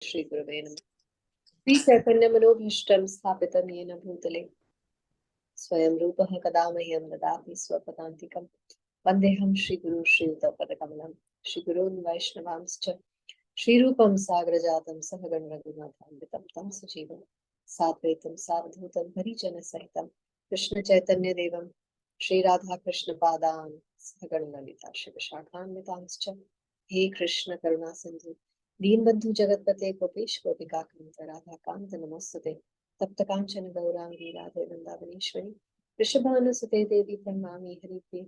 Shri Gurave Namaha. Shri Chaitanya Manobhishtam Sthapitam Yena Bhutale Swayam Rupaha Kadamahyam Dadati Swapadantikam Vandeham Shri Guru Shri Uttapadakamlam Shri Gurun Vaishnavamscha Shri Rupam Sagrajatam Sahagan Raghunatham Tam Sajivam Sadvaitam Savadhutam Harijana Sahitam Krishna Chaitanya Devam Shri Radha Krishna Padan Sahagan Lalita Shivashakhan Vitamscha He Krishna Karuna Sindhu Deenbandhu जगतपते Gopesh गोपिका कांत राधा कांत नमोस्तुते तप्त कांचन गौरांगी राधे वृंदावनेश्वरी वृषभानुसुते देवी प्रणमामि हरिप्रिये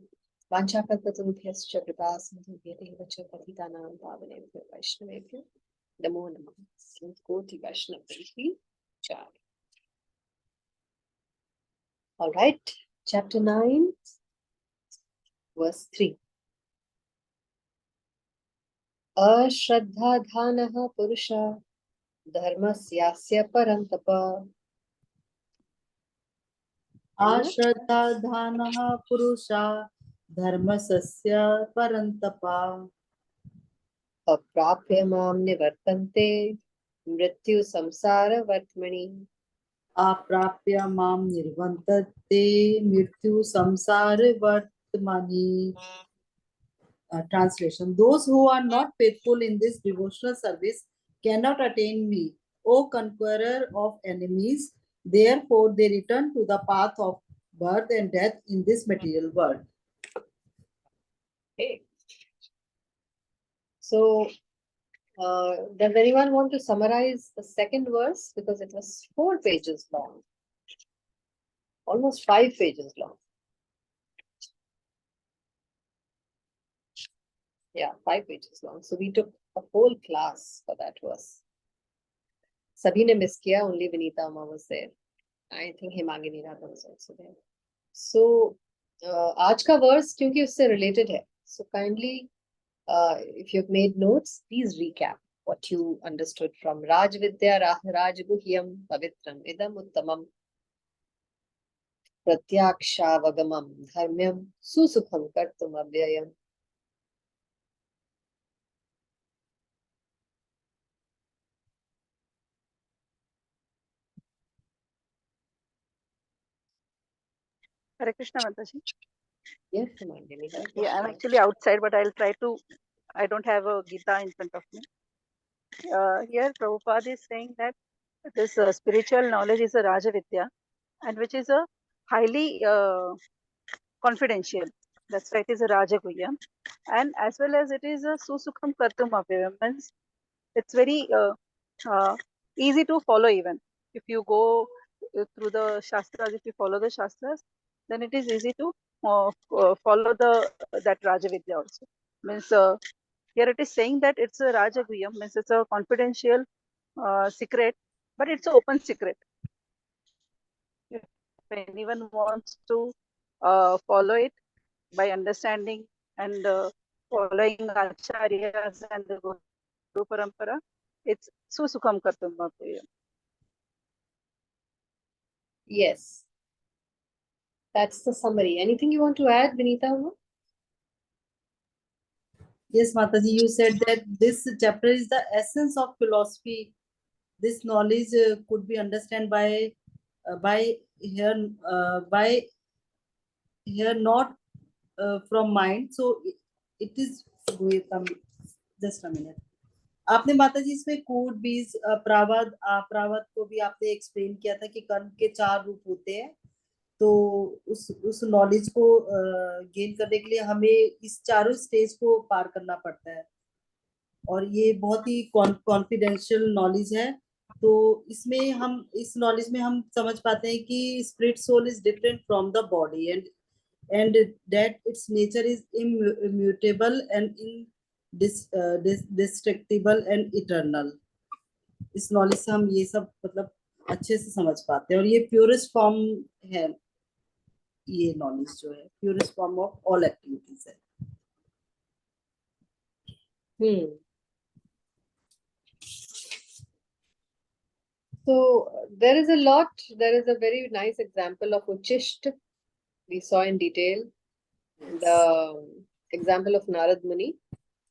वाञ्छाकल्पतरुभ्यश्च कृपा सिन्धुभ्यः च पतितानां पावनेभ्यो वैष्णवेभ्यो नमो नमः कोटि वैष्णव चार. All right, chapter 9 verse 3. अश्रद्धाधानः पुरुषः धर्मस्यास्य परन्तप. अश्रद्धाधानः पुरुषः धर्मस्य परन्तप. अप्राप्य मां निवर्तन्ते मृत्यु संसार वर्त्मनि. अप्राप्य मां निवर्तन्ते मृत्यु संसार वर्त्मनि. Translation: those who are not faithful in this devotional service cannot attain me, O conqueror of enemies. Therefore, they return to the path of birth and death in this material world. Okay. So, does anyone want to summarize the second verse, because it was 4 pages long, almost 5 pages long. Yeah, 5 pages long. So we took a whole class for that verse. Sabhi ne miss kiya, only Vinita Amma was there. I think Himagini Radha was also there. So, आज का verse क्योंकि उससे related है. So kindly, if you've made notes, please recap what you understood from Raj Vidya Raj Guhyam Pavitram Idam Uttamam Pratyakshaavagamam Dharmyam Susukham Kartum Avyayam. Hare Krishna, Mataji. Yes, Nandini. Yeah, I'm actually outside, but I'll try to. I don't have a Gita in front of me. Here, Prabhupada is saying that this spiritual knowledge is a Raja Vidya, and which is a highly confidential. That's why it is a Raja Guhyam, and as well as it is a Susukham Kartum Avyayam, means it's very easy to follow. Even if you go through the Shastras, if you follow the Shastras, then it is easy to follow that Raja Vidya also. Means here it is saying that it's a Raja Guhyam, means it's a confidential secret, but it's an open secret. If anyone wants to follow it by understanding and following Acharyas and the Guru Parampara, it's Susukham Kartum Avyayam. Yes. That's the summary. Anything you want to add, Vinita Amma? Yes, Mataji, you said that this chapter is the essence of philosophy. This knowledge could be understood by here not from mind. So it is. Just a minute. आपने माता जी इसमें कूट बीज प्रावद अप्रावद को भी आपने explain किया था कि कर्म के 4 रूप होते हैं. तो उस नॉलेज को गेन करने के लिए हमें इस चारों स्टेज को पार करना पड़ता है, और ये बहुत ही कॉन्फिडेंशियल नॉलेज है. तो इसमें हम इस नॉलेज में हम समझ पाते हैं कि spirit soul is different from the body and that its nature is immutable and indestructible and eternal. इस नॉलेज से हम ये सब मतलब अच्छे से समझ पाते हैं, और ये प्योरेस्ट फॉर्म है. ये नॉलेज जो है purest form of all activities है. So there is a very nice example of Uchisht. We saw in detail the example of Narad Muni,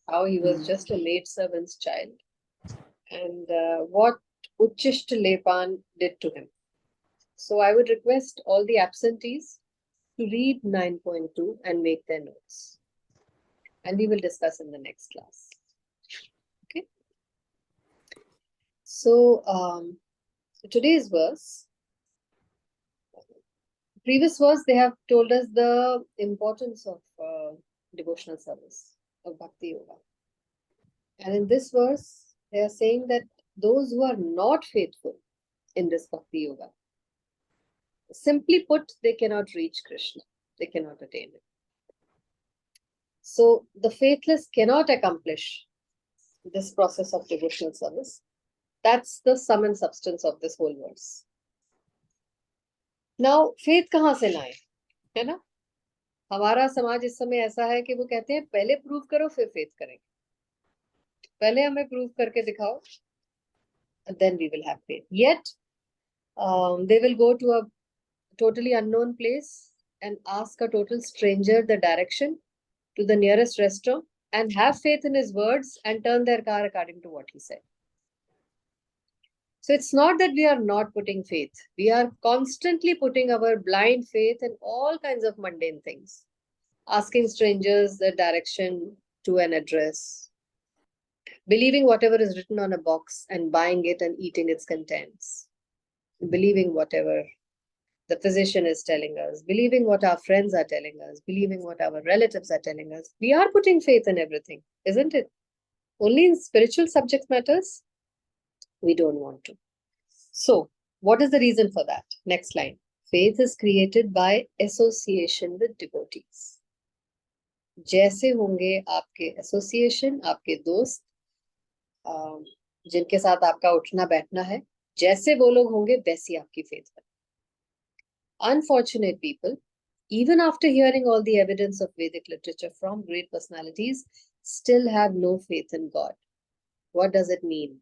how he was just a maid servant's child, and what Uchishta Lepan did to him. So I would request all the absentees to read 9.2 and make their notes. And we will discuss in the next class. Okay. So today's verse, previous verse, they have told us the importance of devotional service, of Bhakti Yoga. And in this verse, they are saying that those who are not faithful in this Bhakti Yoga, simply put, they cannot reach Krishna. They cannot attain it. So the faithless cannot accomplish this process of devotional service. That's the sum and substance of this whole verse. Now, faith कहाँ से लाएं? है ना? हमारा समाज इस समय ऐसा है कि वो कहते हैं पहले प्रूव करो फिर फेथ करेंगे. पहले हमें प्रूव करके दिखाओ, and then we will have faith. Yet, they will go to a totally unknown place and ask a total stranger the direction to the nearest restaurant and have faith in his words and turn their car according to what he said. So it's not that we are not putting faith. We are constantly putting our blind faith in all kinds of mundane things. Asking strangers the direction to an address. Believing whatever is written on a box and buying it and eating its contents. Believing whatever the physician is telling us. Believing what our friends are telling us. Believing what our relatives are telling us. We are putting faith in everything, isn't it? Only in spiritual subject matters, we don't want to. So, what is the reason for that? Next line. Faith is created by association with devotees. जैसे होंगे आपके association, आपके दोस्त, जिनके साथ आपका उठना बैठना है, जैसे वो लोग होंगे वैसी आपकी फेथ है. Unfortunate people, even after hearing all the evidence of Vedic literature from great personalities, still have no faith in God. What does it mean?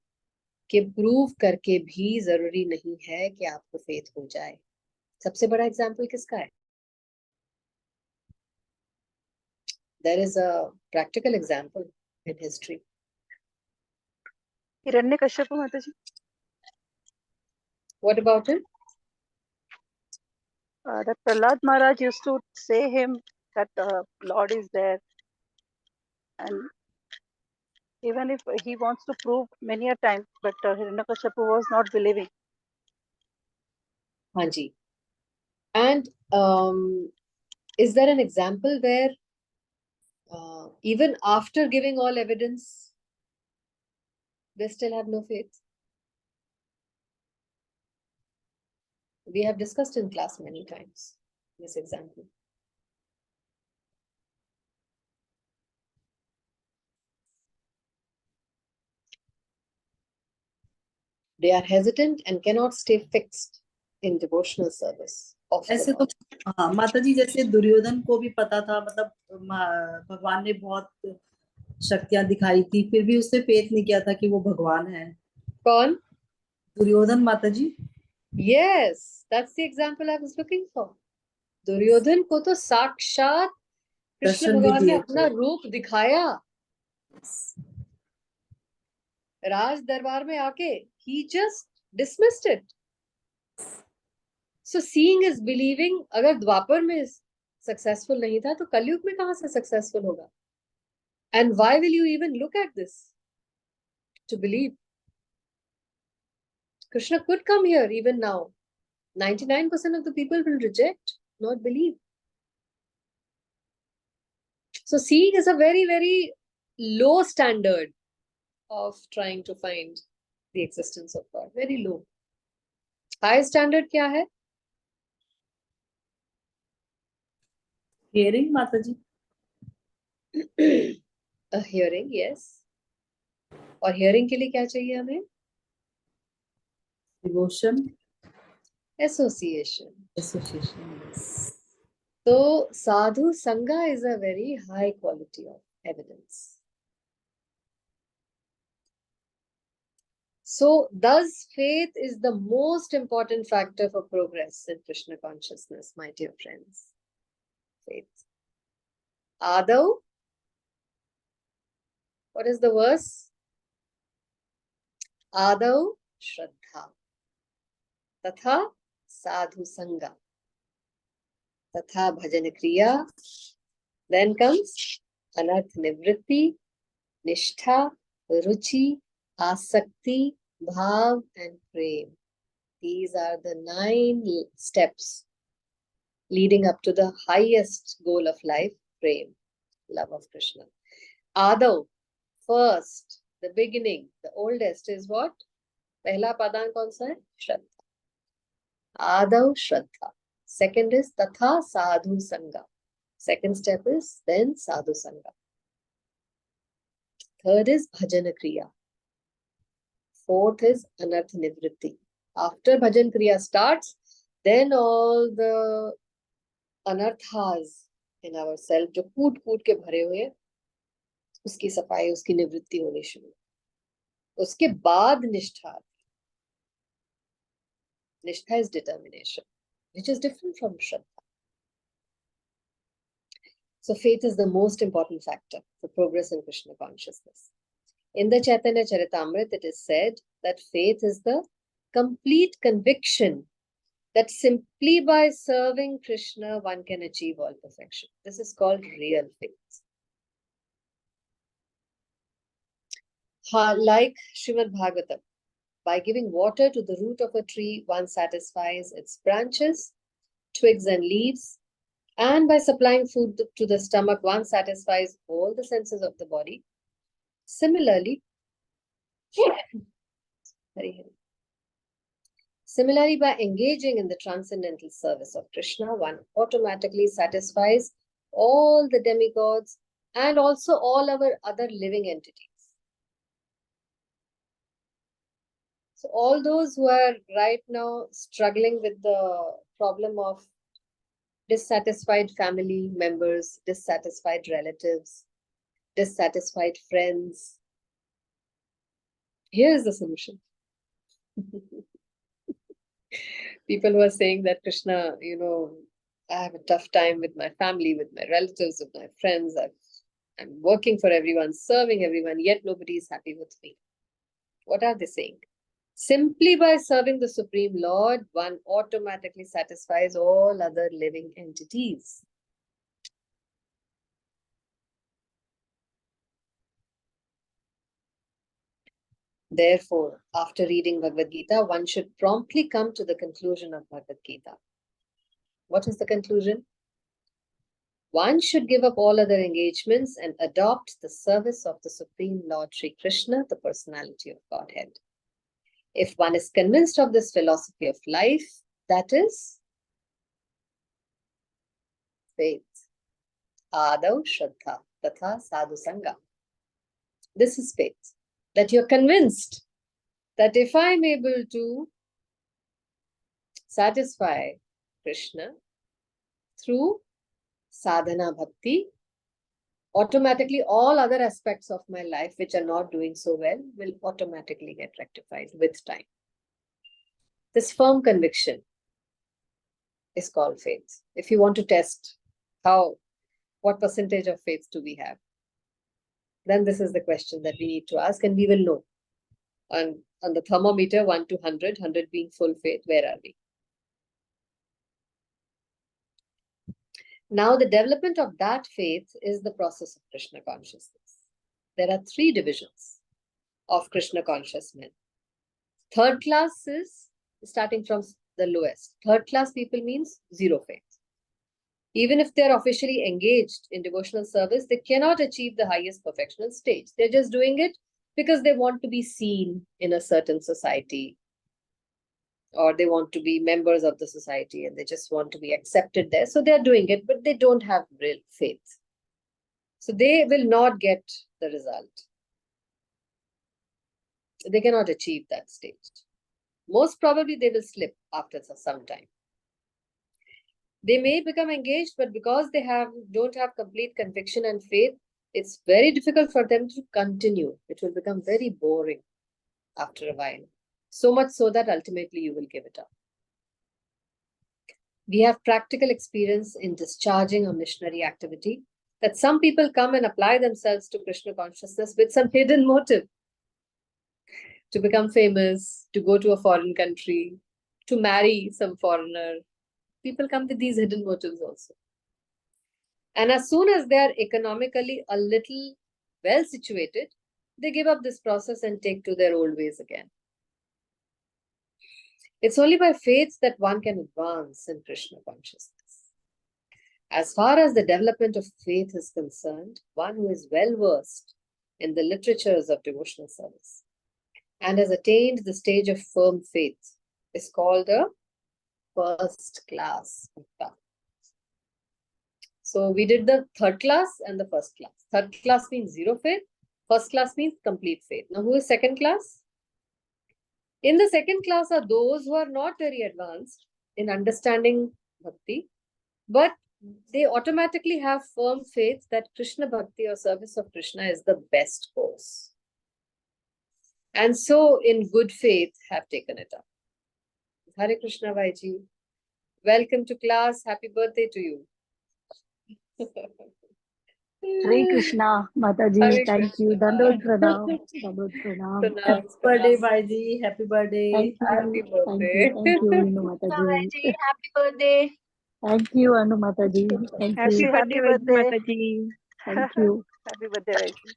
कि प्रूव करके भी जरूरी नहीं है कि आपको फेथ हो जाए. सबसे बड़ा एग्जाम्पल किसका है? There is a practical example in history. Hiranyakashyap माताजी. What about him? That Prahlad Maharaj used to say him that Lord is there, and even if he wants to prove many a time, but Hiranyakashipu was not believing. Hanji. And is there an example where even after giving all evidence, they still have no faith? We have discussed in class many times this example. They are hesitant and cannot stay fixed in devotional service of the ऐसे तो Lord. हाँ माता जी, जैसे दुर्योधन को भी पता था, मतलब भगवान ने बहुत शक्तियां दिखाई थी, फिर भी उसने फेथ नहीं किया था कि वो भगवान है. कौन? दुर्योधन माता जी. Yes, that's the example I was looking for. Duryodhan को तो साक्षात कृष्ण दर्शन भी भगवान ने दिए अपना थे. रूप दिखाया राज दरबार में आके. He just dismissed it. So seeing is believing. अगर द्वापर में successful नहीं था तो कलयुग में कहाँ से successful होगा? And why will you even look at this to believe? Krishna could come here even now. 99% of the people will reject, not believe. So seeing is a very, very low standard of trying to find the existence of God. Very low. High standard क्या है? Hearing माता जी. A hearing, yes. और hearing के लिए क्या चाहिए हमें? Devotion. Association. Association. yes. So sadhu sangha is a very high quality of evidence. So thus faith is the most important factor for progress in Krishna consciousness, my dear friends. Faith. Adav. What is the verse? Adau Shraddha. Tatha Sadhu Sangha. Tatha Bhajan Kriya. Then comes Anarth Nivritti, Nishtha, Ruchi, Asakti, Bhav, and Prem. These are the 9 steps leading up to the highest goal of life, Prem, love of Krishna. Adav, first, the beginning, the oldest is what? Pehla padan kaun sa hai? Shraddha. Adav Shraddha. Second is Tatha Sadhu Sangha. Second step is then Sadhu Sangha. Third is Bhajan Kriya. Fourth is Anarth Nivritti. After Bhajan Kriya starts, then all the anarthas in ourselves, जो कूट कूट के भरे हुए हैं, उसकी सफाई, उसकी निवृत्ति होनी शुरू. उसके बाद निष्ठा. Nishtha is determination, which is different from Shraddha. So faith is the most important factor for progress in Krishna consciousness. In the Chaitanya Charitamrita, it is said that faith is the complete conviction that simply by serving Krishna, one can achieve all perfection. This is called real faith. Like Srimad Bhagavatam, by giving water to the root of a tree, one satisfies its branches, twigs and leaves, and by supplying food to the stomach, one satisfies all the senses of the body. Similarly, by engaging in the transcendental service of Krishna, one automatically satisfies all the demigods and also all our other living entities. So all those who are right now struggling with the problem of dissatisfied family members, dissatisfied relatives, dissatisfied friends, here is the solution. People who are saying that Krishna, I have a tough time with my family, with my relatives, with my friends. I'm working for everyone, serving everyone, yet nobody is happy with me. What are they saying? Simply by serving the Supreme Lord, one automatically satisfies all other living entities. Therefore, after reading Bhagavad Gita, one should promptly come to the conclusion of Bhagavad Gita. What is the conclusion? One should give up all other engagements and adopt the service of the Supreme Lord Sri Krishna, the personality of Godhead. If one is convinced of this philosophy of life, that is faith. Adav Shraddha Tatha Sadhu Sangha. This is faith. That you're convinced that if I'm able to satisfy Krishna through sadhana bhakti, automatically all other aspects of my life which are not doing so well will automatically get rectified with time. This firm conviction is called faith. If you want to test what percentage of faith do we have, then this is the question that we need to ask, and we will know. On the thermometer, 1 to 100, 100 being full faith, where are we? Now, the development of that faith is the process of Krishna consciousness. There are 3 divisions of Krishna conscious men. Third class is starting from the lowest. Third class people means zero faith. Even if they're officially engaged in devotional service, they cannot achieve the highest perfectional stage. They're just doing it because they want to be seen in a certain society, or they want to be members of the society and they just want to be accepted there. So they're doing it, but they don't have real faith. So they will not get the result. They cannot achieve that stage. Most probably they will slip after some time. They may become engaged, but because they don't have complete conviction and faith, it's very difficult for them to continue. It will become very boring after a while. So much so that ultimately you will give it up. We have practical experience in discharging a missionary activity that some people come and apply themselves to Krishna consciousness with some hidden motive. to become famous, to go to a foreign country, to marry some foreigner. People come with these hidden motives also. And as soon as they are economically a little well situated, they give up this process and take to their old ways again. It's only by faith that one can advance in Krishna consciousness. As far as the development of faith is concerned, one who is well versed in the literatures of devotional service and has attained the stage of firm faith is called a first class bhakta. So we did the third class and the first class. Third class means zero faith. First class means complete faith. Now who is second class? In the second class are those who are not very advanced in understanding bhakti, but they automatically have firm faith that Krishna bhakti or service of Krishna is the best course. And so in good faith have taken it up. Hare Krishna Vaiji. Welcome to class. Happy birthday to you. Hare Krishna, Mataji, Hare thank you. Krishna. Dandavat pranam. Dandavat pranam. Pranam, Happy birthday, pranam. Bhaiji. Happy birthday. Thank Happy you. birthday. Thank you, Anu Mataji. Happy birthday. Thank you, Anu Mataji. Thank Happy you. birthday. Thank you. Happy birthday, Vaiji.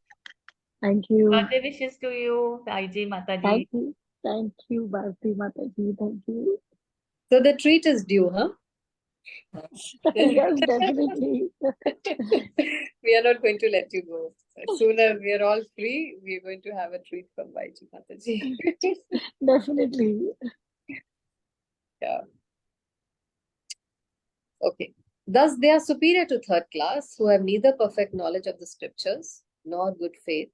Thank you. Birthday wishes to you, Vaiji Mataji. Thank you. Thank you, Bharti Mataji. Thank you. So the treat is due, huh? Yes, definitely. We are not going to let you go. As soon as we are all free, we are going to have a treat from Vaiji Mataji. Definitely. Yeah. Okay. Thus, they are superior to third class, who have neither perfect knowledge of the scriptures nor good faith,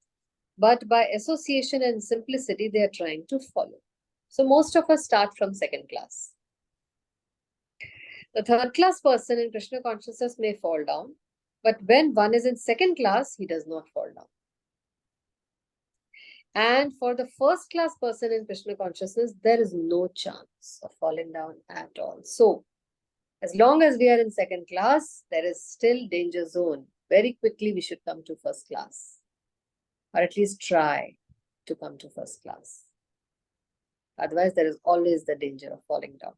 but by association and simplicity, they are trying to follow. So, most of us start from second class. The third class person in Krishna consciousness may fall down, but when one is in second class, he does not fall down. And for the first class person in Krishna consciousness, there is no chance of falling down at all. So, as long as we are in second class, there is still danger zone. Very quickly, we should come to first class, or at least try to come to first class. Otherwise, there is always the danger of falling down.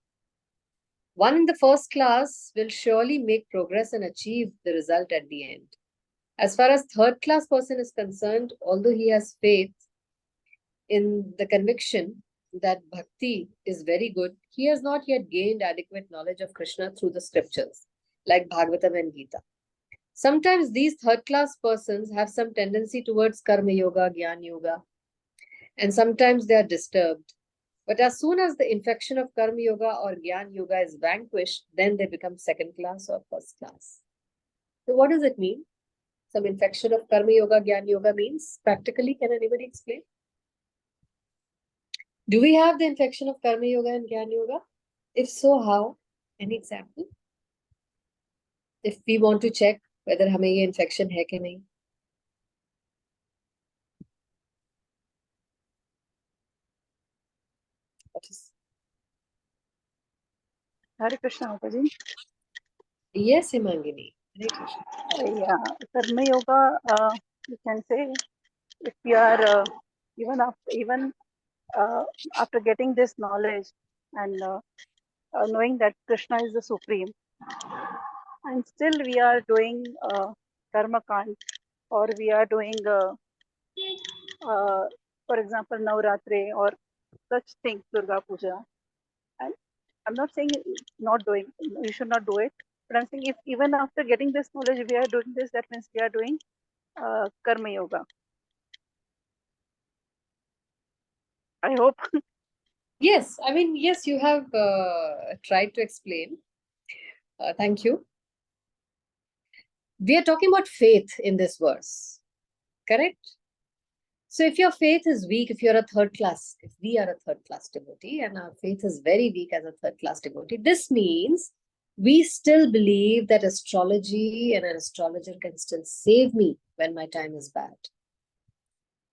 One in the first class will surely make progress and achieve the result at the end. As far as third class person is concerned, although he has faith in the conviction that bhakti is very good, he has not yet gained adequate knowledge of Krishna through the scriptures, like Bhagavatam and Gita. Sometimes these third class persons have some tendency towards karma yoga, jnana yoga, and sometimes they are disturbed. But as soon as the infection of karma yoga or jnana yoga is vanquished, then they become second class or first class. So what does it mean? Some infection of karma yoga, jnana yoga means practically, can anybody explain? Do we have the infection of karma yoga and jnana yoga? If so, how? Any example? If we want to check whether हमें ये infection है कि नहीं. What is? Hare Krishna, Mataji. Yes, Himangini. Hare Krishna. Yeah, Karma Yoga, you can say, if you are even after getting this knowledge and knowing that Krishna is the supreme, and still we are doing karma kand, or we are doing for example Navratri or such things, Durga Puja, and I'm not saying not doing, you should not do it, but I'm saying if even after getting this knowledge we are doing this, that means we are doing karma yoga. I hope. Yes, I mean, yes, you have tried to explain. Thank you. We are talking about faith in this verse, correct? So if your faith is weak, if you're a third class, if we are a third class devotee and our faith is very weak as a third class devotee, this means we still believe that astrology and an astrologer can still save me when my time is bad.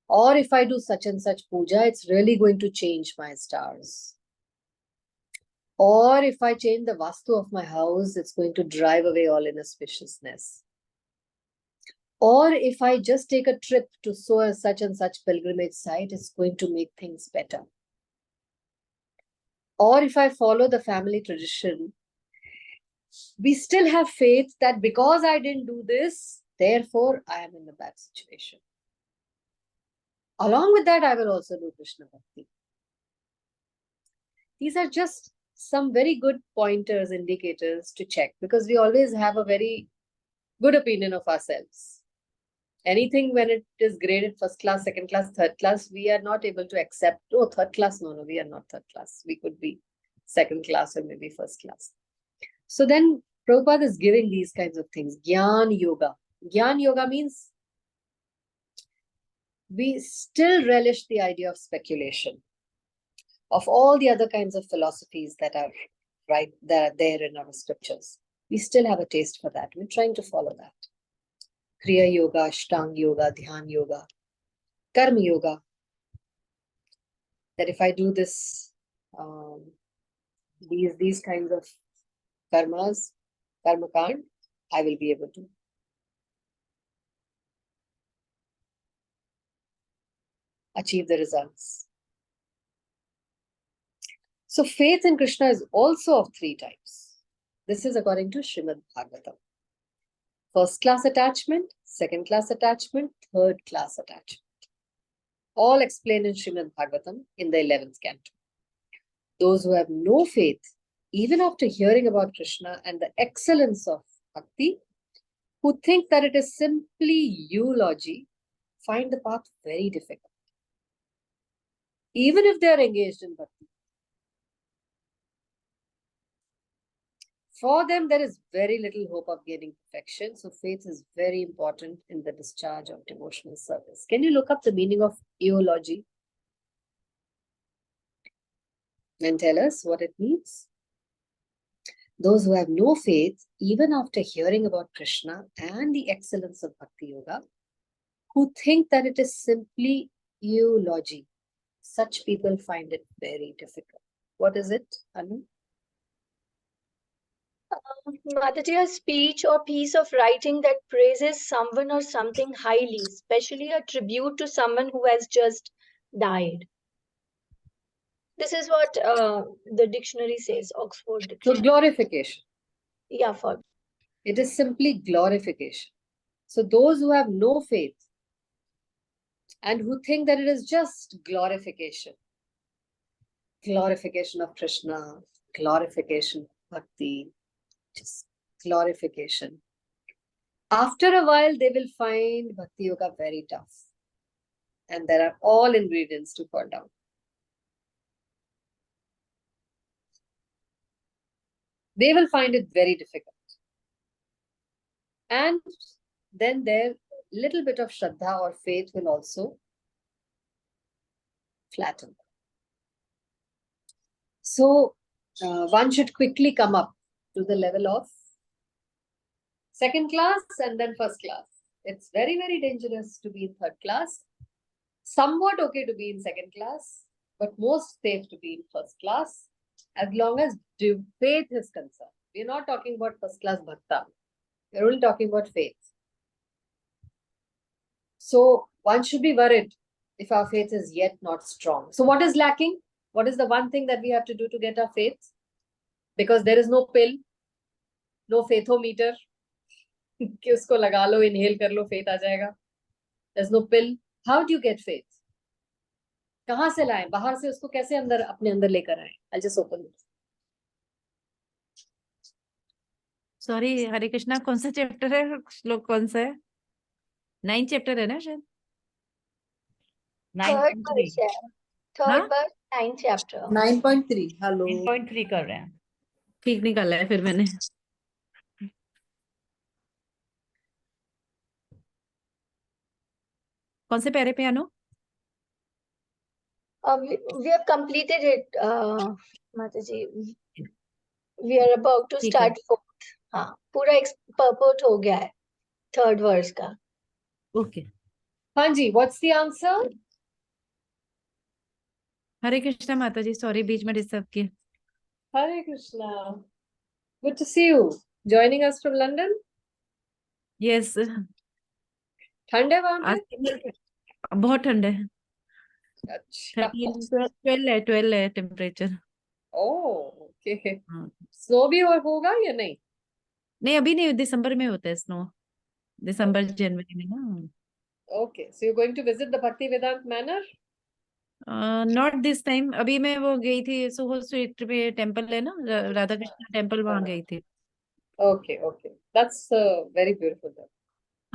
Or if I do such and such puja, it's really going to change my stars. Or if I change the vastu of my house, it's going to drive away all inauspiciousness. Or if I just take a trip to so a such and such pilgrimage site, it's going to make things better. Or if I follow the family tradition, we still have faith that because I didn't do this, therefore I am in a bad situation. Along with that, I will also do Krishna Bhakti. These are just some very good pointers, indicators to check, because we always have a very good opinion of ourselves. Anything when it is graded first class, second class, third class, we are not able to accept, oh, third class, no, we are not third class. We could be second class or maybe first class. So then Prabhupada is giving these kinds of things. Gyan Yoga. Gyan Yoga means we still relish the idea of speculation, of all the other kinds of philosophies that are there in our scriptures. We still have a taste for that. We're trying to follow that. Kriya Yoga, Ashtanga Yoga, Dhyan Yoga, Karma Yoga. That if I do this, these kinds of karmas, karma kand, I will be able to achieve the results. So faith in Krishna is also of three types. This is according to Srimad Bhagavatam. First class attachment, second class attachment, third class attachment. All explained in Srimad Bhagavatam in the 11th canto. Those who have no faith, even after hearing about Krishna and the excellence of bhakti, who think that it is simply eulogy, find the path very difficult. Even if they are engaged in bhakti. For them, there is very little hope of gaining perfection. So faith is very important in the discharge of devotional service. Can you look up the meaning of eulogy and tell us what it means? Those who have no faith, even after hearing about Krishna and the excellence of Bhakti Yoga, who think that it is simply eulogy, such people find it very difficult. What is it, Anu? Mataji, a speech or piece of writing that praises someone or something highly, especially a tribute to someone who has just died. This is what the dictionary says, Oxford So Dictionary. glorification. Yeah, for It is simply glorification. So those who have no faith and who think that it is just glorification of Krishna, glorification of Bhakti, just glorification. After a while, they will find Bhakti Yoga very tough. And there are all ingredients to fall down. They will find it very difficult. And then their little bit of Shraddha or faith will also flatten. So one should quickly come up to the level of second class and then first class. It's very, very dangerous to be in third class. Somewhat okay to be in second class, but most safe to be in first class as long as faith is concerned. We're not talking about first class bhakta. We're only talking about faith. So one should be worried if our faith is yet not strong. So what is lacking? What is the one thing that we have to do to get our faith? Because there is no pill, no faithometer. कि उसको लगा लो, inhale कर लो, faith आ जाएगा. There's no pill. How do you get faith? कहाँ से लाएं? बाहर से उसको कैसे अंदर अपने अंदर लेकर आएं? I'll just open this. Sorry Hare Krishna, कौन सा चैप्टर है, श्लोक कौन सा है? 9 चैप्टर है ना शायद? third 9.3 verse है. Third verse, 9th chapter. 9.3. Hello. 9.3 कर रहे हैं. ठीक निकाला है फिर मैंने. कौन से पैरे पे आनो? We have completed it, Mataji. We are about to ठीक start fourth. हाँ, पूरा purport हो गया है third verse का. ओके. हाँ जी, what's the answer? हरे कृष्णा माता जी, सॉरी बीच में डिस्टर्ब किया. Hare Krishna. Good to see you. Joining us from London? Yes. ठंड है वहां आज पे? बहुत ठंड है। अच्छा। 12 है टेम्परेचर। Oh okay. हाँ। स्नो भी और होगा या नहीं? नहीं, अभी नहीं, दिसंबर में होता है स्नो। दिसंबर जनवरी में ना। Okay, so you going to visit the Bhakti Vedanta Manor? Not this time. अभी मैं वो गई थी सोहो स्ट्रीट पे, टेम्पल है ना, राधा कृष्ण टेम्पल, वहां गई थी। Okay okay, that's very beautiful.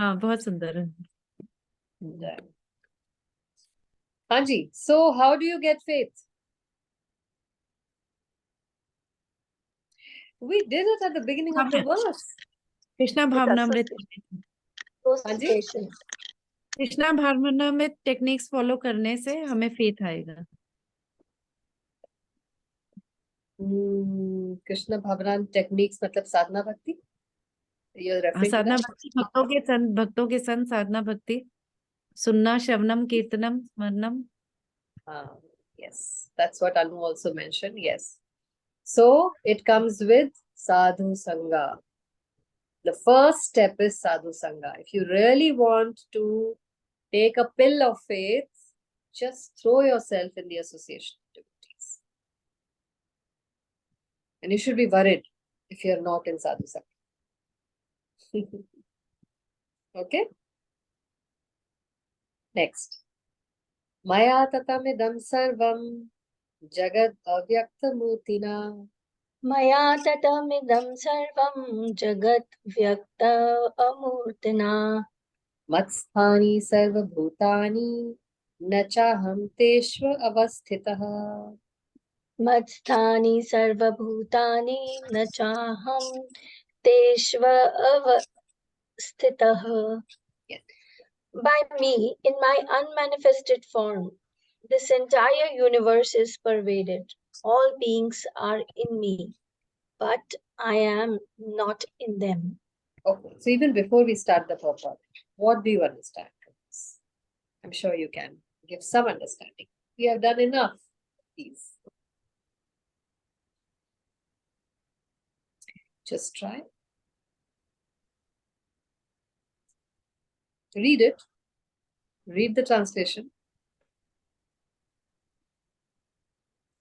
हाँ, बहुत सुंदर है। हाँ जी, so how do you get faith? We did it at the beginning of the verse. Krishna With Bhavanamrita. हाँ जी। association. Krishna Bhavanamrita techniques follow करने से हमें फेथ आएगा। कृष्ण भावनान टेक्निक्स मतलब साधना भक्ति? You're referring to Sadhana that? भक्ति, भक्तों के संग साधना भक्ति, सुनना, श्रवणम, कीर्तनम, स्मरणम। Yes, that's what Anu also mentioned. Yes. So it comes with sadhu sangha. The first step is sadhu sangha. If you really want to take a pill of faith, just throw yourself in the association activities. And you should be worried if you're not in sadhu sangha. Okay? Next. Maya tatamidam sarvam jagad avyaktamurtina मया ततमिदं सर्वं जगत् व्यक्त अमूर्तना मत्स्थानि सर्वभूतानि न चाहं तेष्व अवस्थितः। मत्स्थानि सर्वभूतानि न चाहं तेष्व अवस्थितः. Yes. By me, in my unmanifested form, this entire universe is pervaded. All beings are in me, but I am not in them. Okay, so even before we start the purport, what do you understand from this? I'm sure you can give some understanding. We have done enough, please. Just try. Read it. Read the translation.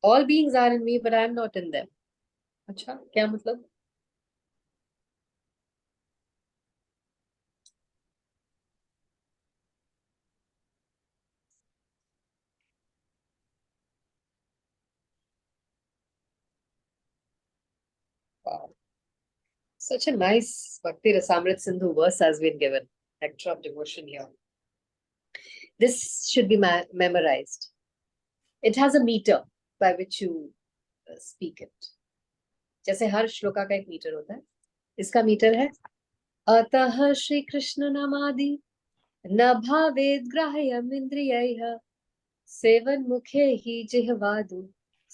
All beings are in me, but I am not in them. अच्छा, क्या मतलब? Wow. Such a nice Bhakti Rasamrit Sindhu verse has been given. Nectar of devotion here. This should be memorized. It has a meter by which you speak it. जैसे हर श्लोका का एक metre होता है, इसका metre है अतः श्री कृष्ण नामादि न भावेद ग्राह्यम इंद्रियैः सेवन मुखे ही जिह्वादु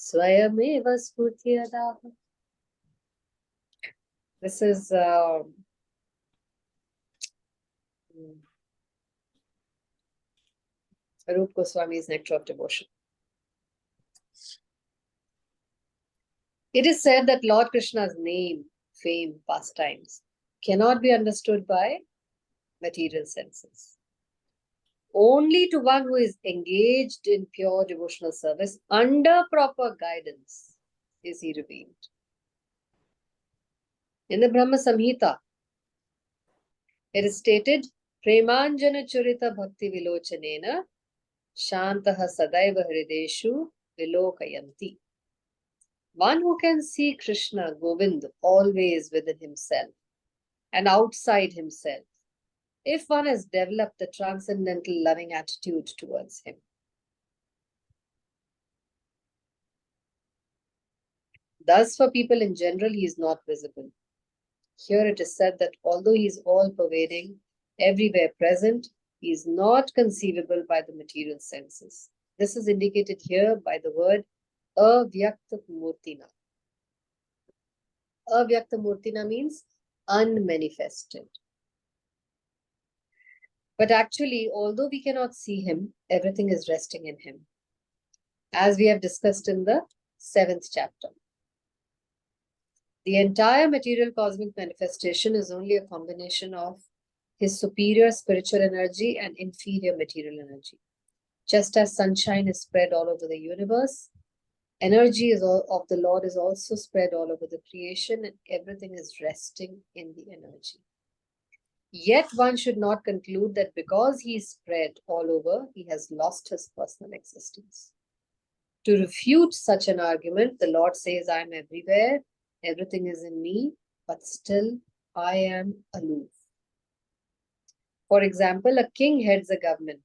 स्वयमेव स्फूर्त्यदाः. This is Rup Goswami's Nectar of Devotion. It is said that Lord Krishna's name, fame, pastimes cannot be understood by material senses. Only to one who is engaged in pure devotional service under proper guidance is he revealed. In the Brahma Samhita, it is stated, Premanjana Churita Bhakti Vilochanena Shantaha Sadaiva Hrideshu Vilokayanti. One who can see Krishna, Govind, always within himself and outside himself, if one has developed a transcendental loving attitude towards him. Thus, for people in general, he is not visible. Here it is said that although he is all-pervading, everywhere present, he is not conceivable by the material senses. This is indicated here by the word avyakta murtina. Avyakta murtina means unmanifested. But actually, although we cannot see him, everything is resting in him, as we have discussed in the 7th chapter. The entire material cosmic manifestation is only a combination of his superior spiritual energy and inferior material energy. Just as sunshine is spread all over the universe, energy of the Lord is also spread all over the creation, and everything is resting in the energy. Yet one should not conclude that because he is spread all over, he has lost his personal existence. To refute such an argument, the Lord says, I am everywhere, everything is in me, but still I am aloof. For example, a king heads a government,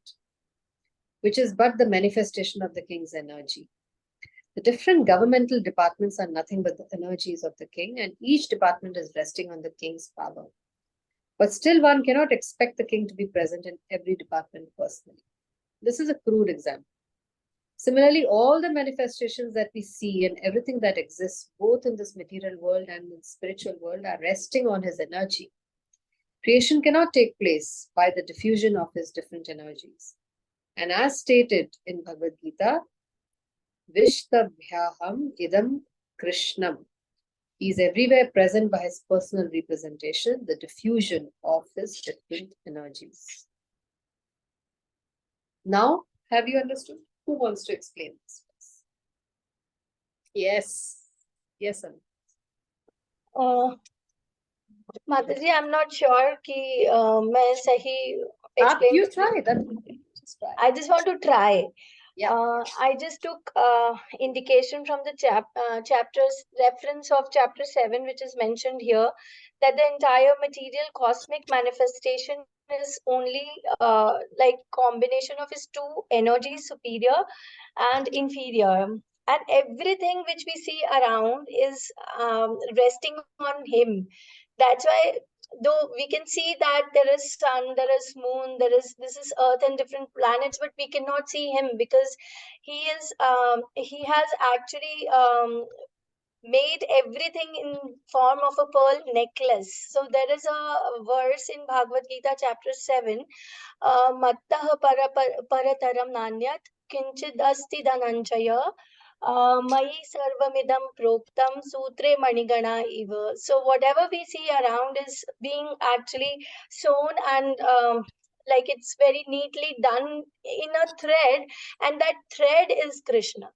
which is but the manifestation of the king's energy. The different governmental departments are nothing but the energies of the king, and each department is resting on the king's power. But still, one cannot expect the king to be present in every department personally. This is a crude example. Similarly, all the manifestations that we see and everything that exists, both in this material world and in the spiritual world, are resting on his energy. Creation cannot take place by the diffusion of his different energies. And as stated in Bhagwad Gita, Vishtabhyaham idam Krishnam. He is everywhere present by his personal representation, the diffusion of his different energies. Now, have you understood? Who wants to explain this? Yes. Yes, Anu. Mataji, I'm not sure कि मैं सही You explain. try that. Just try. I just want to try. Yeah. I just took indication from the chapter's reference of chapter 7, which is mentioned here, that the entire material cosmic manifestation is only like combination of his two energies, superior and inferior. And everything which we see around is resting on him. That's why, though we can see that there is sun, there is moon, this is earth and different planets, but we cannot see him because he has actually made everything in form of a pearl necklace. So there is a verse in Bhagwad Gita chapter 7, mattah parataram nanyat kinchid asti dhananjaya Mayi sarvamidam proktam sutre manigana eva. So whatever we see around is being actually sewn and like it's very neatly done in a thread, and that thread is Krishna.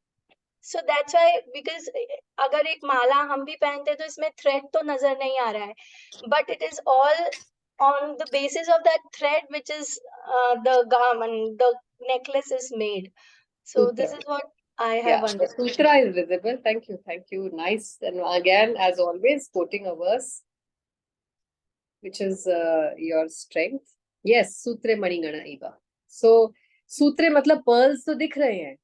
So that's why, because अगर एक माला हम भी पहनते तो इसमें thread तो नजर नहीं आ रहा है, but it is all on the basis of that thread which is the garment, the necklace is made. So this is what I have The understood. sutra is visible. Thank you. Thank you. Nice. And again, as always, quoting a verse, which is your strength. Yes, Sutre Manigana Iva. So, Sutre matlab pearls to dikh rahe hain.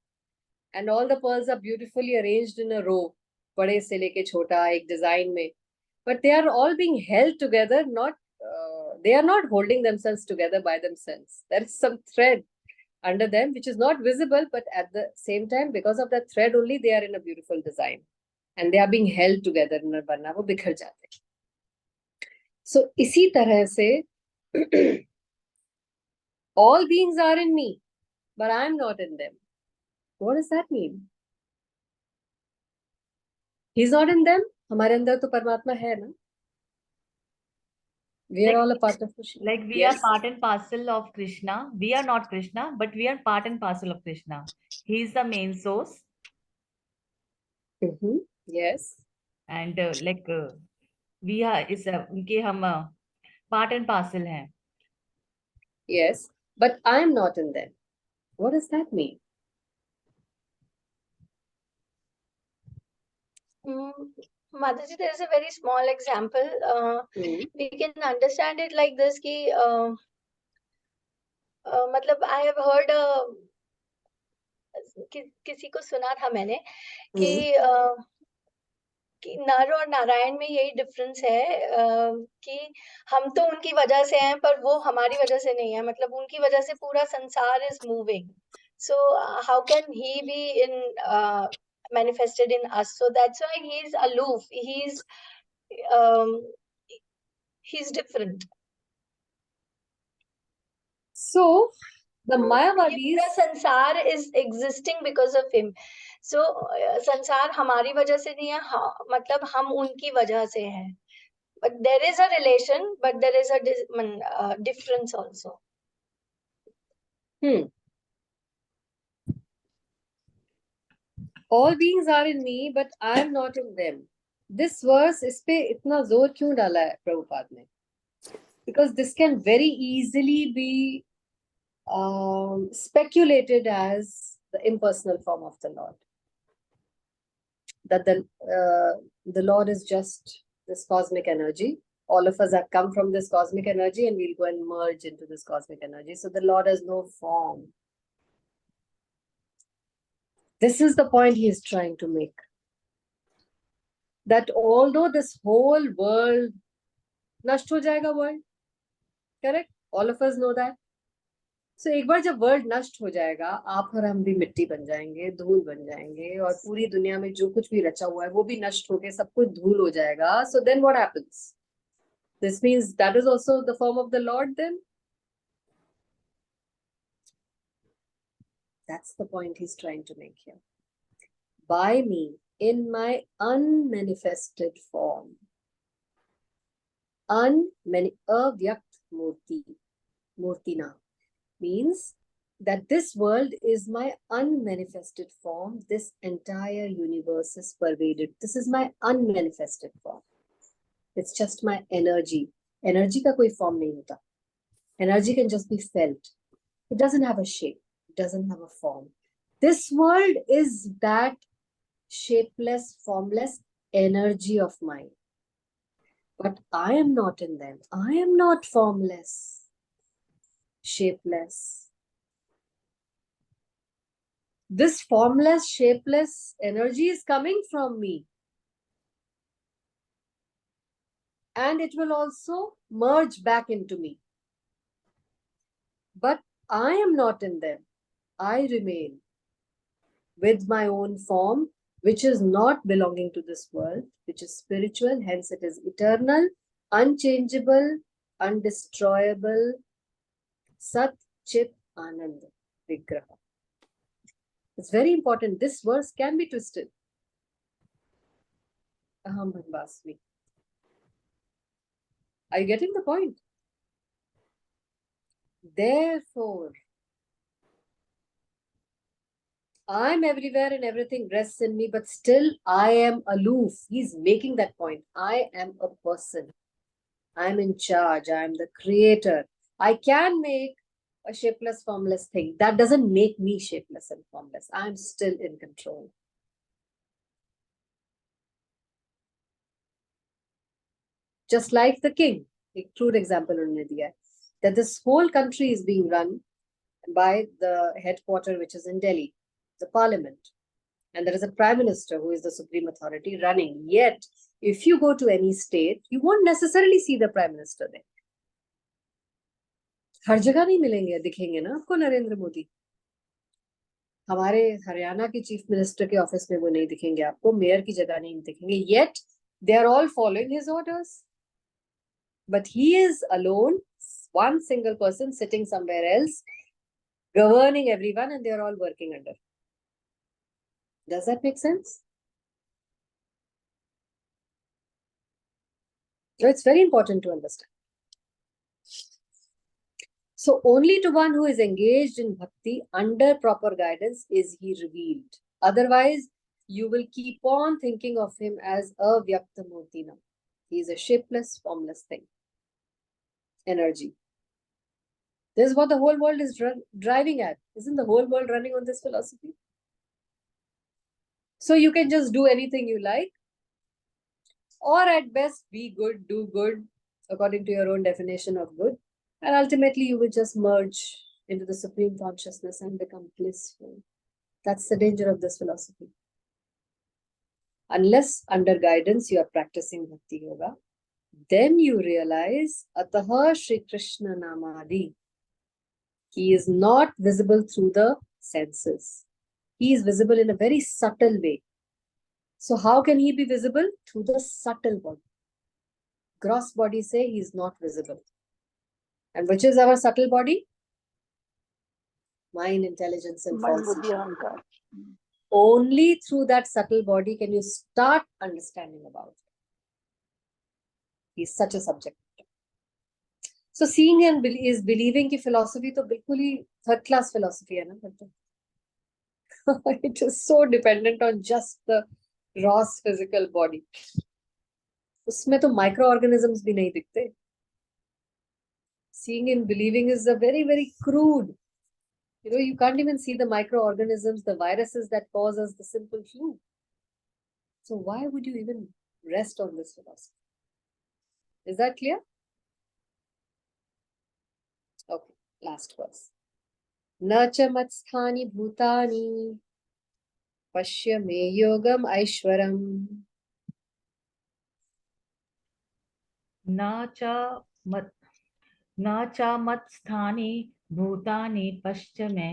And all the pearls are beautifully arranged in a row. Bade se leke chota, ek design mein. But they are all being held together, they are not holding themselves together by themselves. There is some thread under them which is not visible, but at the same time, because of that thread only, they are in a beautiful design. And they are being held together in a barna, wo bikhar jate. So, isi tarah se, all beings are in me, but I am not in them. What does that mean? He's not in them. हमारे अंदर तो परमात्मा है ना. We are all a part of Krishna. Like we are part and parcel of Krishna. We are not Krishna, but we are part and parcel of Krishna. He is the main source. Yes. And we are उनके हम part and parcel हैं. Yes, but I am not in them. What does that mean? Mataji, there is a very small example. We can understand it like this कि मतलब I have heard किसी को सुना था मैंने कि नर और नारायण में यही डिफरेंस है कि हम तो उनकी वजह से हैं पर वो हमारी वजह से नहीं है, मतलब उनकी वजह से पूरा संसार is moving. So how can he be manifested in us? So that's why he is aloof. He's different. So the Mayavadis, पूरा संसार is existing because of him. So संसार हमारी वजह से नहीं है, मतलब हम उनकी वजह से हैं. but there is a relation, but there is a difference also. All beings are in me, but I am not in them. This verse, इस पे इतना जोर क्यों डाला है प्रभुपाद ने? Because this can very easily be speculated as the impersonal form of the Lord. That the Lord is just this cosmic energy. All of us have come from this cosmic energy and we'll go and merge into this cosmic energy. So the Lord has no form. This is the point he is trying to make. That although this whole world, नष्ट हो जाएगा world, correct? All of us know that. So एक बार जब world नष्ट हो जाएगा, आप और हम भी मिट्टी बन जाएंगे, धूल बन जाएंगे, और पूरी दुनिया में जो कुछ भी रचा हुआ है वो भी नष्ट होके सब कुछ धूल हो जाएगा. So then what happens? This means that is also the form of the Lord then? That's the point he's trying to make here. By me, in my unmanifested form. Avyakt murti. Murtina means that this world is my unmanifested form. This entire universe is pervaded. This is my unmanifested form. It's just my energy. Energy का कोई form नहीं होता. Energy can just be felt. It doesn't have a shape. It doesn't have a form. This world is that shapeless, formless energy of mine. But I am not in them. I am not formless, shapeless. This formless, shapeless energy is coming from me. And it will also merge back into me. But I am not in them. I remain with my own form, which is not belonging to this world, which is spiritual, hence it is eternal, unchangeable, undestroyable, Sat Chit Ananda Vigraha. It's very important. This verse can be twisted. Aham Brahmasmi. Are you getting the point? Therefore, I'm everywhere and everything rests in me, but still I am aloof. He's making that point. I am a person. I'm in charge. I'm the creator. I can make a shapeless, formless thing. That doesn't make me shapeless and formless. I'm still in control. Just like the king. A crude example only diya, that this whole country is being run by the headquarter, which is in Delhi, the parliament. And there is a prime minister who is the supreme authority running. Yet, if you go to any state, you won't necessarily see the prime minister there. हर जगह नहीं मिलेंगे, दिखेंगे ना आपको नरेंद्र मोदी. हमारे हरियाणा के chief minister के office में वो नहीं दिखेंगे आपको, मेयर की जगह नहीं दिखेंगे. Yet, they are all following his orders. But he is alone, one single person sitting somewhere else, governing everyone, and they are all working under. Does that make sense? So it's very important to understand. So only to one who is engaged in bhakti under proper guidance is he revealed. Otherwise, you will keep on thinking of him as a vyakta murtina. He is a shapeless, formless thing. Energy. This is what the whole world is driving at. Isn't the whole world running on this philosophy? So you can just do anything you like, or at best be good, do good, according to your own definition of good. And ultimately you will just merge into the supreme consciousness and become blissful. That's the danger of this philosophy. Unless under guidance you are practicing Bhakti Yoga, then you realize, Ataha Shri Krishna Namadi. He is not visible through the senses. He is visible in a very subtle way. So how can he be visible? Through the subtle body. Gross body say he is not visible. And which is our subtle body? Mind, intelligence, and Mind, falsehood. buddhi, ahankar. Only through that subtle body can you start understanding about it. He's such a subject. So seeing and is believing की philosophy तो बिल्कुल ही third class philosophy है ना. It is so dependent on just the gross physical body. उसमें तो microorganisms भी नहीं दिखते. Seeing and believing is a very, very crude. You can't even see the microorganisms, the viruses that cause us the simple flu. So why would you even rest on this philosophy? Is that clear? Okay, last verse. Nacha matsthani bhutani pashya me yogam aishwaram. न च मत्स्थानि भूतानि पश्य मे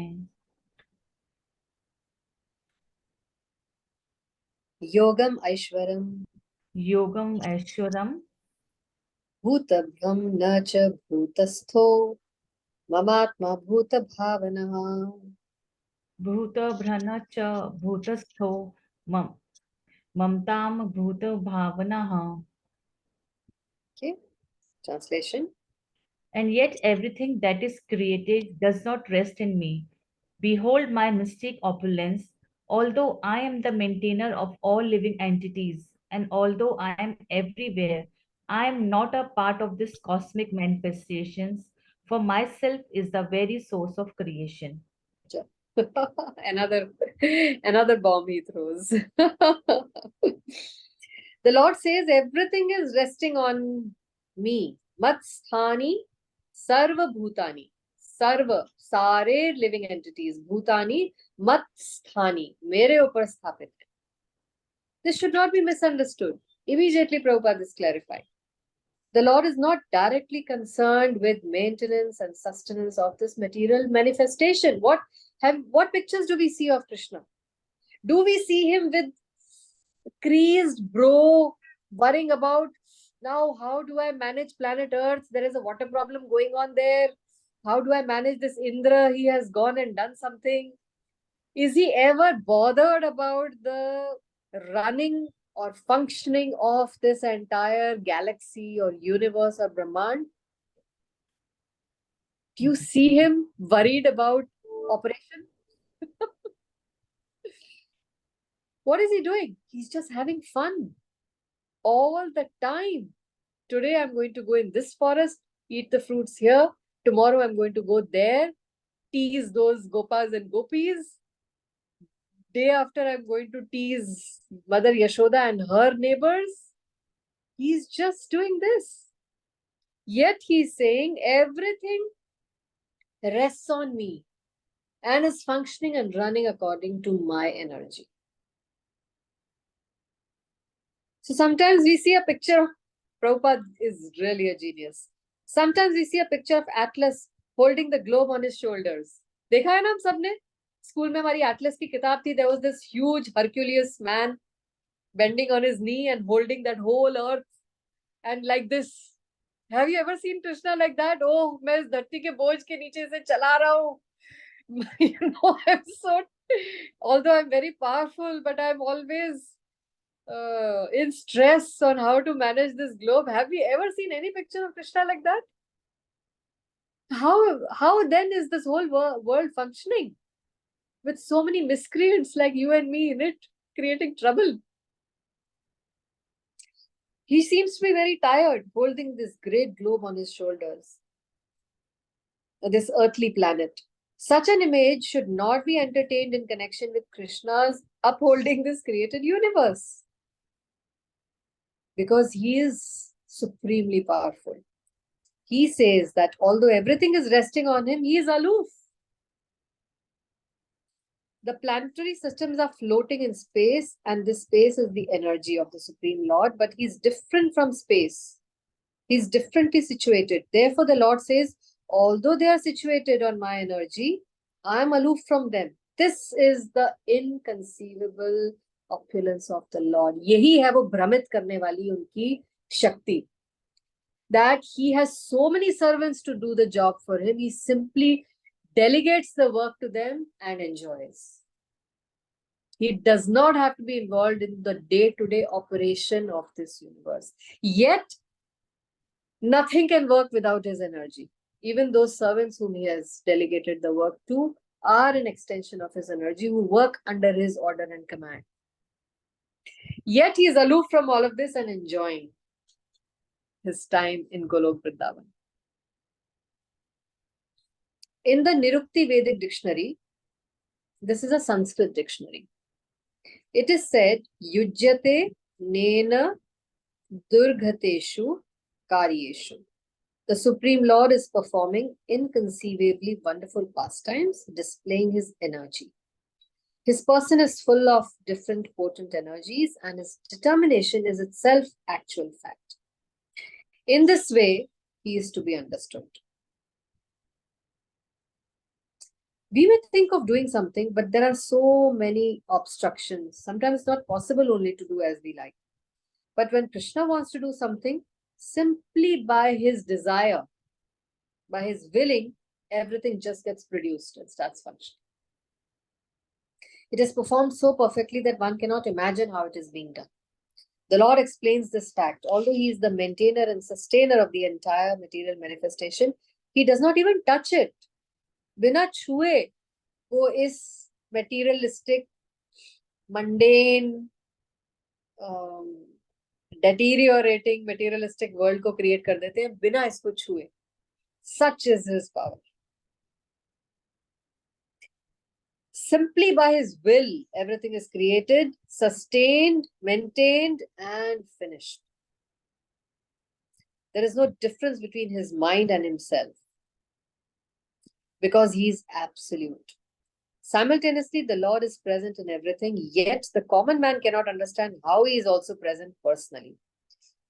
Yogam aishwaram योगम ऐश्वरम bhutabhyam nacha bhutastho mamatma bhuta bhavanaha. भूत भ्रन च भूतस्थो ममताम भूत भावनः. Okay, translation. And yet everything that is created does not rest in me. Behold my mystic opulence, although I am the maintainer of all living entities, and although I am everywhere, I am not a part of this cosmic manifestations, for myself is the very source of creation. another bomb he throws. The Lord says everything is resting on me. Matsthani sarva bhutani. Sarva, sare living entities. Bhutani matsthani. Mere upar sthapit. This should not be misunderstood. Immediately Prabhupada is clarifying. The Lord is not directly concerned with maintenance and sustenance of this material manifestation. What pictures do we see of Krishna? Do we see him with creased brow, worrying about now how do I manage planet Earth? There is a water problem going on there. How do I manage this Indra? He has gone and done something. Is he ever bothered about the running or functioning of this entire galaxy or universe or Brahman? Do you see him worried about operation? What is he doing? He's just having fun all the time. Today I'm going to go in this forest, eat the fruits here. Tomorrow I'm going to go there, tease those gopas and gopis. Day after I'm going to tease Mother Yashoda and her neighbors. He's just doing this. Yet he's saying everything rests on me and is functioning and running according to my energy. So sometimes we see a picture of Prabhupada is really a genius. Sometimes we see a picture of Atlas holding the globe on his shoulders. देखा है ना हम सबने? School में हमारी Atlas की किताब थी. There was this huge Herculeus man bending on his knee and holding that whole earth and like this. Have you ever seen Krishna like that? Oh, मैं इस धरती के बोझ के नीचे से चला रहा हूँ. I'm so. Although I'm very powerful, but I'm always in stress on how to manage this globe. Have we ever seen any picture of Krishna like that? How then is this whole world functioning with so many miscreants like you and me in it, creating trouble? He seems to be very tired holding this great globe on his shoulders, this earthly planet. Such an image should not be entertained in connection with Krishna's upholding this created universe, because he is supremely powerful. He says that although everything is resting on him, he is aloof. The planetary systems are floating in space, and this space is the energy of the Supreme Lord, but he's different from space. He's differently situated. Therefore, the Lord says, although they are situated on my energy, I am aloof from them. This is the inconceivable opulence of the Lord. यही है वो भ्रमित करने वाली उनकी शक्ति. That he has so many servants to do the job for him. He simply delegates the work to them and enjoys. He does not have to be involved in the day-to-day operation of this universe. Yet, Nothing can work without his energy. Even those servants whom he has delegated the work to are an extension of his energy, who work under his order and command. Yet he is aloof from all of this and enjoying his time in Golok Vrindavan. In the Nirukti Vedic dictionary, this is a Sanskrit dictionary. It is said, Yujyate Nena Durghateshu Karyeshu. The Supreme Lord is performing inconceivably wonderful pastimes, displaying his energy. His person is full of different potent energies, and his determination is itself actual fact. In this way, he is to be understood. We may think of doing something, but there are so many obstructions. Sometimes it's not possible only to do as we like. But when Krishna wants to do something, simply by his desire, by his willing, everything just gets produced and starts functioning. It is performed so perfectly that one cannot imagine how it is being done. The Lord explains this fact. Although he is the maintainer and sustainer of the entire material manifestation, he does not even touch it. बिना छुए वो इस materialistic, mundane, deteriorating materialistic world को create कर देते हैं बिना इसको छुए. Such is his power. Simply by his will, everything is created, sustained, maintained, and finished. There is no difference between his mind and himself, because he is absolute. Simultaneously, the Lord is present in everything, yet the common man cannot understand how he is also present personally.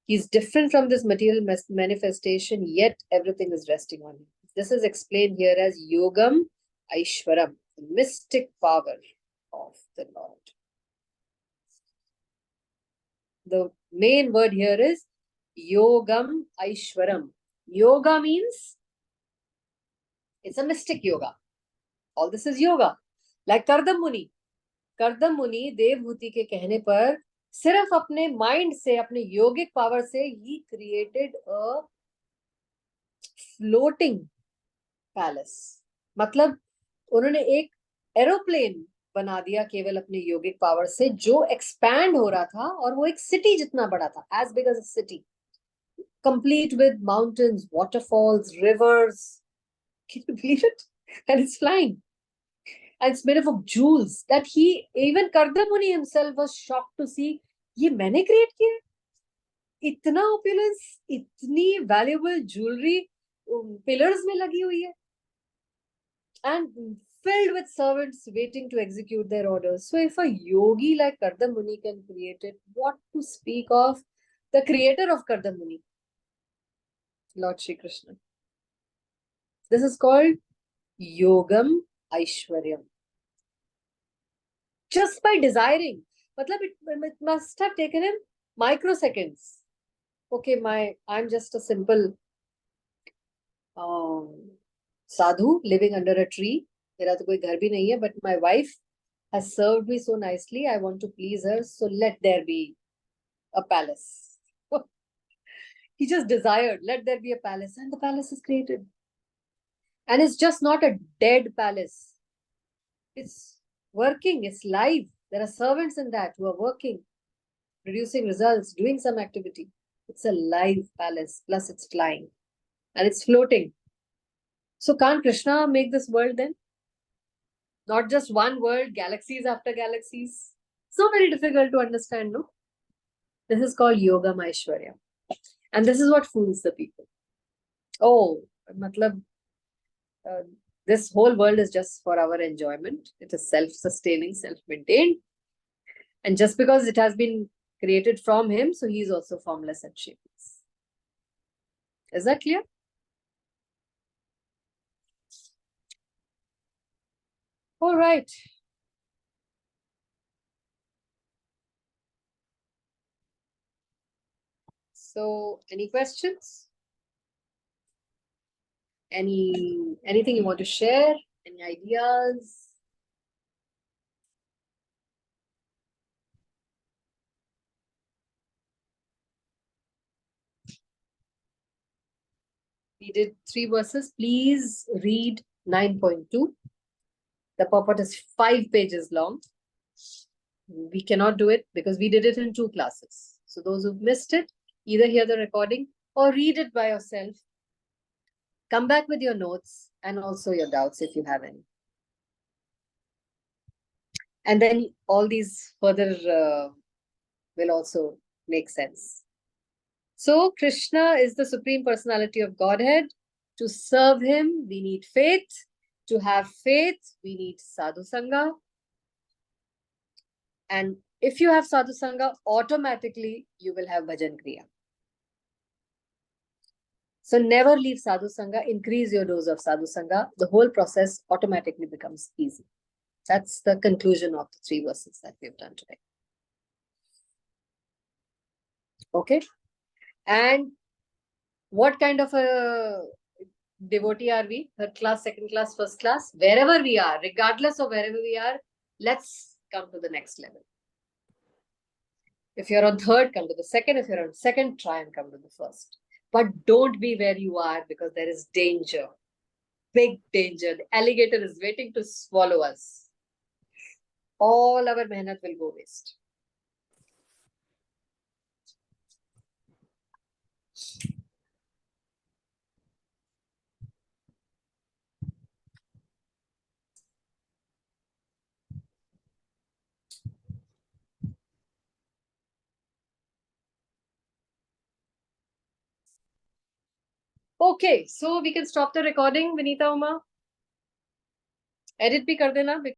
He is different from this material manifestation, yet everything is resting on him. This is explained here as Yogam Aishwaram, the mystic power of the Lord. The main word here is Yogam Aishwaram. Yoga means it's a mystic yoga. All this is yoga. Like Kardam Muni. Kardam Muni, Devbhuti के कहने पर सिर्फ अपने mind से, अपने योगिक power से he created a floating palace. मतलब उन्होंने एक एरोप्लेन बना दिया केवल अपने योगिक पावर से, जो एक्सपैंड हो रहा था और वो एक सिटी जितना बड़ा था, as big as a city, complete with mountains, waterfalls, rivers. Can you believe it? And it's flying. And it's made up of jewels that he, even Kardam Muni himself was shocked to see. ये मैंने create किया है? इतना opulence, इतनी valuable jewelry pillars में लगी हुई है, and filled with servants waiting to execute their orders. So if a yogi like Kardam Muni can create it, what to speak of the creator of Kardam Muni, Lord Shri Krishna? This is called Yogam Aishwaryam. Just by desiring. Matlab, it must have taken him microseconds. Okay, I'm just a simple sadhu living under a tree. मेरा तो कोई घर भी नहीं है, but my wife has served me so nicely. I want to please her, so let there be a palace. He just desired, let there be a palace, and the palace is created. And it's just not a dead palace. It's working, it's live. There are servants in that who are working, producing results, doing some activity. It's a live palace, plus it's flying and it's floating. So can't Krishna make this world then? Not just one world, galaxies after galaxies. So very difficult to understand, no? This is called Yoga Maishwarya. And this is what fools the people. Oh, matlab, this whole world is just for our enjoyment. It is self-sustaining, self-maintained. And just because it has been created from him, so he is also formless and shapeless. Is that clear? All right. So, any questions? Anything you want to share? Any ideas? We did 3 verses. Please read 9.2. The purport is 5 pages long. We cannot do it because we did it in 2 classes. So those who've missed it, either hear the recording or read it by yourself. Come back with your notes and also your doubts if you have any. And then all these further will also make sense. So Krishna is the Supreme Personality of Godhead. To serve him, we need faith. To have faith, we need sadhu sangha. And if you have sadhu sangha, automatically you will have bhajan kriya. So never leave sadhu sangha, increase your dose of sadhu sangha. The whole process automatically becomes easy. That's the conclusion of the 3 verses that we've done today. Okay. And what kind of a devotee are we? Third class, second class, first class? Wherever we are, regardless of wherever we are, let's come to the next level. If you're on third, come to the second. If you're on second, try and come to the first. But don't be where you are because there is danger. Big danger. The alligator is waiting to swallow us. All our mehnat will go waste. Okay, so we can stop the recording, Vinita Uma. Edit bhi kar dena.